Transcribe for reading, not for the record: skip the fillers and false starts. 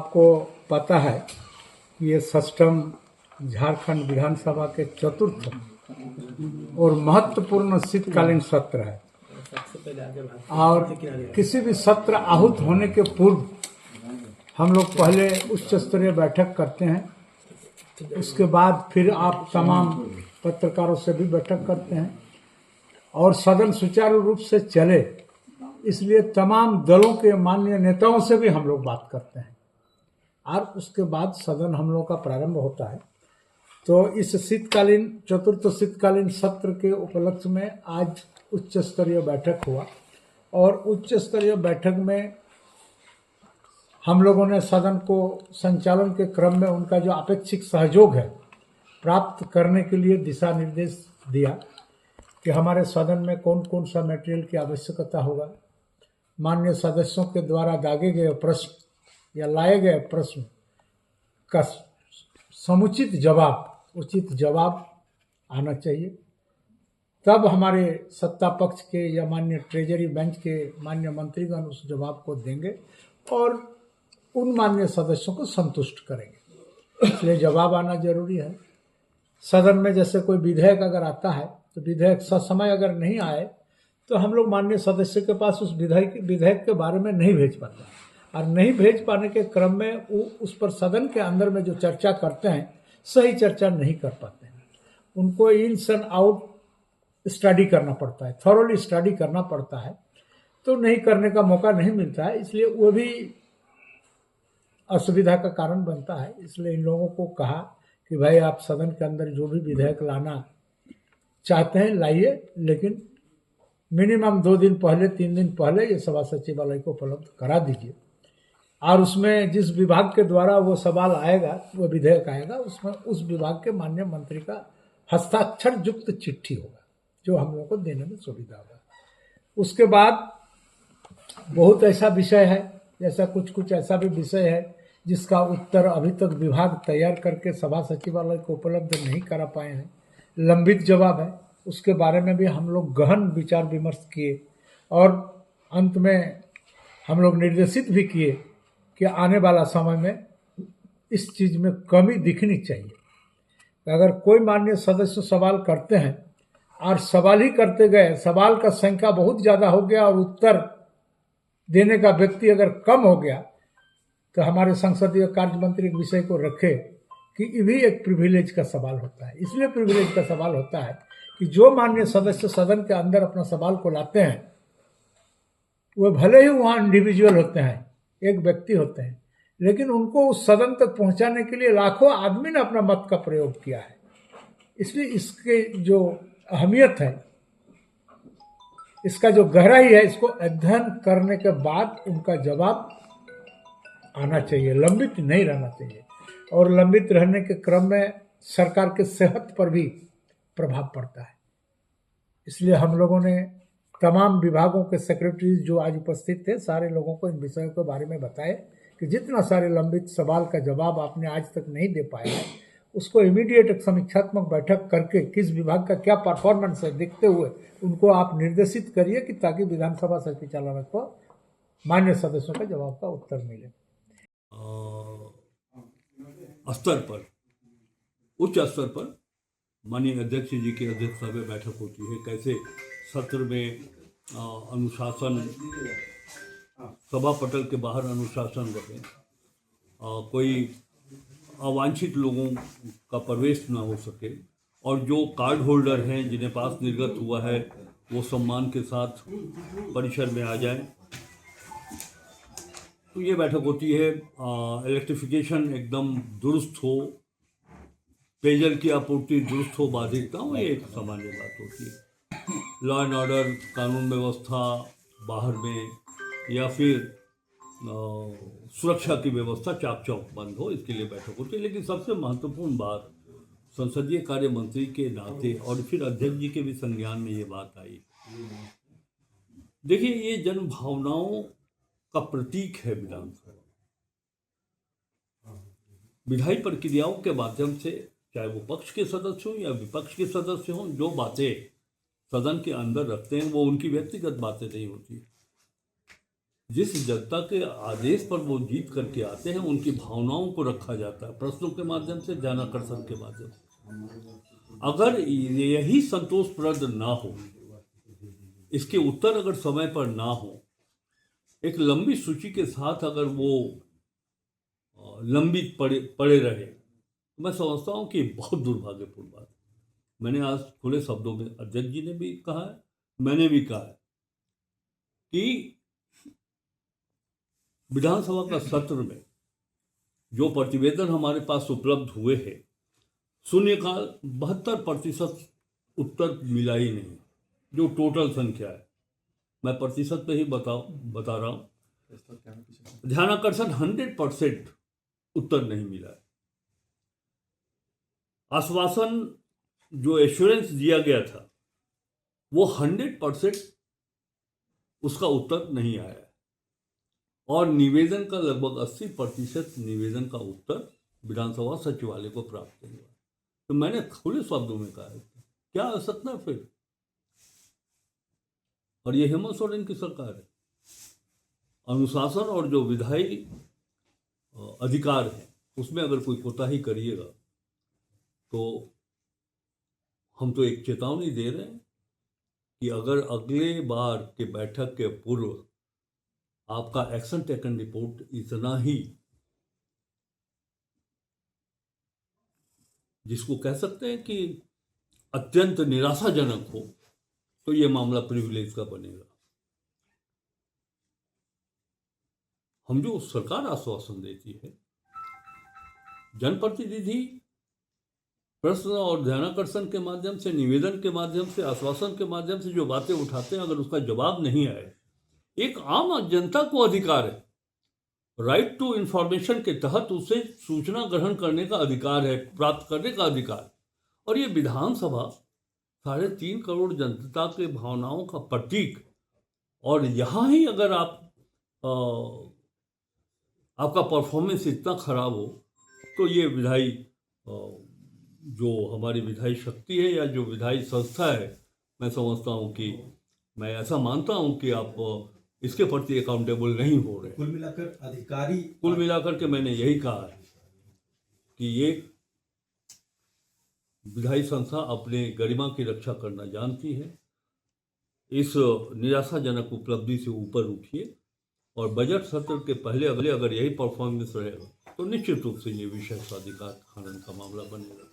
आपको पता है कि ये षष्ठम झारखंड विधानसभा के चतुर्थ और महत्वपूर्ण शीतकालीन सत्र है। और किसी भी सत्र आहूत होने के पूर्व हम लोग पहले उच्च स्तरीय बैठक करते हैं, उसके बाद फिर आप तमाम पत्रकारों से भी बैठक करते हैं और सदन सुचारू रूप से चले, इसलिए तमाम दलों के माननीय नेताओं से भी हम लोग बात करते हैं और उसके बाद सदन हम लोग का प्रारंभ होता है। तो इस चतुर्थ शीतकालीन सत्र के उपलक्ष्य में आज उच्च स्तरीय बैठक हुआ और उच्च स्तरीय बैठक में हम लोगों ने सदन को संचालन के क्रम में उनका जो अपेक्षित सहयोग है प्राप्त करने के लिए दिशा निर्देश दिया कि हमारे सदन में कौन कौन सा मटेरियल की आवश्यकता होगा। माननीय सदस्यों के द्वारा दागे गए प्रश्न या लाए गए प्रश्न का समुचित जवाब, उचित जवाब आना चाहिए। तब हमारे सत्ता पक्ष के या माननीय ट्रेजरी बेंच के माननीय मंत्रीगण उस जवाब को देंगे और उन माननीय सदस्यों को संतुष्ट करेंगे। इसलिए जवाब आना जरूरी है। सदन में जैसे कोई विधेयक अगर आता है तो विधेयक ससमय अगर नहीं आए तो हम लोग माननीय सदस्य के पास उस विधेयक के बारे में नहीं भेज पाते और नहीं भेज पाने के क्रम में वो उस पर सदन के अंदर में जो चर्चा करते हैं सही चर्चा नहीं कर पाते हैं। उनको इन्स एंड आउट स्टडी करना पड़ता है, थॉरोली स्टडी करना पड़ता है, तो नहीं करने का मौका नहीं मिलता है, इसलिए वो भी असुविधा का कारण बनता है। इसलिए इन लोगों को कहा कि भाई आप सदन के अंदर जो भी विधेयक लाना चाहते हैं लाइए, लेकिन मिनिमम 2 दिन पहले 3 दिन पहले ये सभा सचिवालय को उपलब्ध करा दीजिए और उसमें जिस विभाग के द्वारा वो सवाल आएगा, वो विधेयक आएगा, उसमें उस विभाग के माननीय मंत्री का हस्ताक्षर युक्त चिट्ठी होगा जो हम लोगों को देने में सुविधा होगा। उसके बाद बहुत ऐसा विषय है, जैसा कुछ ऐसा भी विषय है जिसका उत्तर अभी तक विभाग तैयार करके सभा सचिवालय को उपलब्ध नहीं करा पाए हैं, लंबित जवाब है। उसके बारे में भी हम लोग गहन विचार विमर्श किए और अंत में हम लोग निर्देशित भी किए कि आने वाला समय में इस चीज़ में कमी दिखनी चाहिए। अगर कोई माननीय सदस्य सवाल करते हैं और सवाल ही करते गए, सवाल का संख्या बहुत ज़्यादा हो गया और उत्तर देने का व्यक्ति अगर कम हो गया, तो हमारे संसदीय कार्य मंत्री विषय को रखे कि ये भी एक प्रिविलेज का सवाल होता है। इसलिए प्रिविलेज का सवाल होता है कि जो माननीय सदस्य सदन के अंदर अपना सवाल को लाते हैं, वो भले ही वहाँ इंडिविजुअल होते हैं, एक व्यक्ति होते हैं, लेकिन उनको उस सदन तक पहुँचाने के लिए लाखों आदमी ने अपना मत का प्रयोग किया है। इसलिए इसके जो अहमियत है, इसका जो गहराई है, इसको अध्ययन करने के बाद उनका जवाब आना चाहिए, लंबित नहीं रहना चाहिए। और लंबित रहने के क्रम में सरकार के सेहत पर भी प्रभाव पड़ता है। इसलिए हम लोगों ने तमाम विभागों के सेक्रेटरीज जो आज उपस्थित थे, सारे लोगों को इन विषयों के बारे में बताए कि जितना सारे लंबित सवाल का जवाब आपने आज तक नहीं दे पाया है, उसको इमीडिएट एक समीक्षात्मक बैठक करके किस विभाग का क्या परफॉर्मेंस है देखते हुए उनको आप निर्देशित करिए कि ताकि विधानसभा सचिवालय को मान्य सदस्यों के जवाब का उत्तर मिले। स्तर पर, उच्च स्तर पर माननीय अध्यक्ष जी की अध्यक्षता में बैठक होती है। कैसे सत्र में अनुशासन, सभा पटल के बाहर अनुशासन रहे, कोई अवांछित लोगों का प्रवेश ना हो सके और जो कार्ड होल्डर हैं जिन्हें पास निर्गत हुआ है वो सम्मान के साथ परिसर में आ जाएं। तो ये बैठक होती है। इलेक्ट्रिफिकेशन एकदम दुरुस्त हो, पेयजल की आपूर्ति दुरुस्त हो, बाधित ना हो, ये एक सामान्य बात होती है। लॉ एंड ऑर्डर, कानून व्यवस्था बाहर में या फिर सुरक्षा की व्यवस्था चाक चौक बंद हो, इसके लिए बैठक होती है। लेकिन सबसे महत्वपूर्ण बात संसदीय कार्य मंत्री के नाते और फिर अध्यक्ष जी के भी संज्ञान में ये बात आई। देखिए, ये जन भावनाओं का प्रतीक है विधानसभा। विधायी प्रक्रियाओं के माध्यम से, चाहे वो पक्ष के सदस्य हों या विपक्ष के सदस्य हों, जो बातें सदन के अंदर रखते हैं वो उनकी व्यक्तिगत बातें नहीं होती। जिस जनता के आदेश पर वो जीत करके आते हैं उनकी भावनाओं को रखा जाता है प्रश्नों के माध्यम से, ध्यानाकर्षण के माध्यम से। अगर यही संतोषप्रद ना हो, इसके उत्तर अगर समय पर ना हो, एक लंबी सूची के साथ अगर वो लंबित पड़े रहे, तो मैं समझता हूँ कि बहुत दुर्भाग्यपूर्ण बात है। मैंने आज खुले शब्दों में, अध्यक्ष जी ने भी कहा है, मैंने भी कहा है कि विधानसभा का सत्र में जो प्रतिवेदन हमारे पास उपलब्ध हुए हैं, शून्यकाल 72% उत्तर मिला ही नहीं, जो टोटल संख्या है। मैं प्रतिशत पे ही बता रहा हूं। ध्यानाकर्षण 100% उत्तर नहीं मिला है। आश्वासन जो एश्योरेंस दिया गया था वो 100% उसका उत्तर नहीं आया है। और निवेदन का लगभग 80% निवेदन का उत्तर विधानसभा सचिवालय को प्राप्त नहीं हुआ। तो मैंने खुले शब्दों में कहा है, क्या असत्य फिर? और ये हेमंत सोरेन की सरकार है। अनुशासन और जो विधायी अधिकार है उसमें अगर कोई कोताही करिएगा तो हम तो एक चेतावनी दे रहे हैं कि अगर अगले बार के बैठक के पूर्व आपका एक्शन टेकन रिपोर्ट इतना ही, जिसको कह सकते हैं कि अत्यंत निराशाजनक हो, तो ये मामला प्रिविलेज का बनेगा। हम जो सरकार आश्वासन देती है, जनप्रतिनिधि प्रश्न और ध्यानाकर्षण के माध्यम से, निवेदन के माध्यम से, आश्वासन के माध्यम से जो बातें उठाते हैं, अगर उसका जवाब नहीं आए, एक आम जनता को अधिकार है, राइट टू इंफॉर्मेशन के तहत उसे सूचना ग्रहण करने का अधिकार है, प्राप्त करने का अधिकार। और ये विधानसभा 3.5 करोड़ जनता के भावनाओं का प्रतीक, और यहाँ ही अगर आपका परफॉर्मेंस इतना खराब हो, तो ये विधायी जो हमारी विधायी शक्ति है या जो विधायी संस्था है, मैं समझता हूँ कि, मैं ऐसा मानता हूँ कि आप इसके प्रति अकाउंटेबल नहीं हो रहे। कुल मिलाकर के मैंने यही कहा है कि ये विधायी संस्था अपने गरिमा की रक्षा करना जानती है। इस निराशाजनक उपलब्धि से ऊपर उठिए और बजट सत्र के पहले अगले अगर यही परफॉर्मेंस रहेगा तो निश्चित रूप से ये विशेष अधिकार हनन का मामला बनेगा।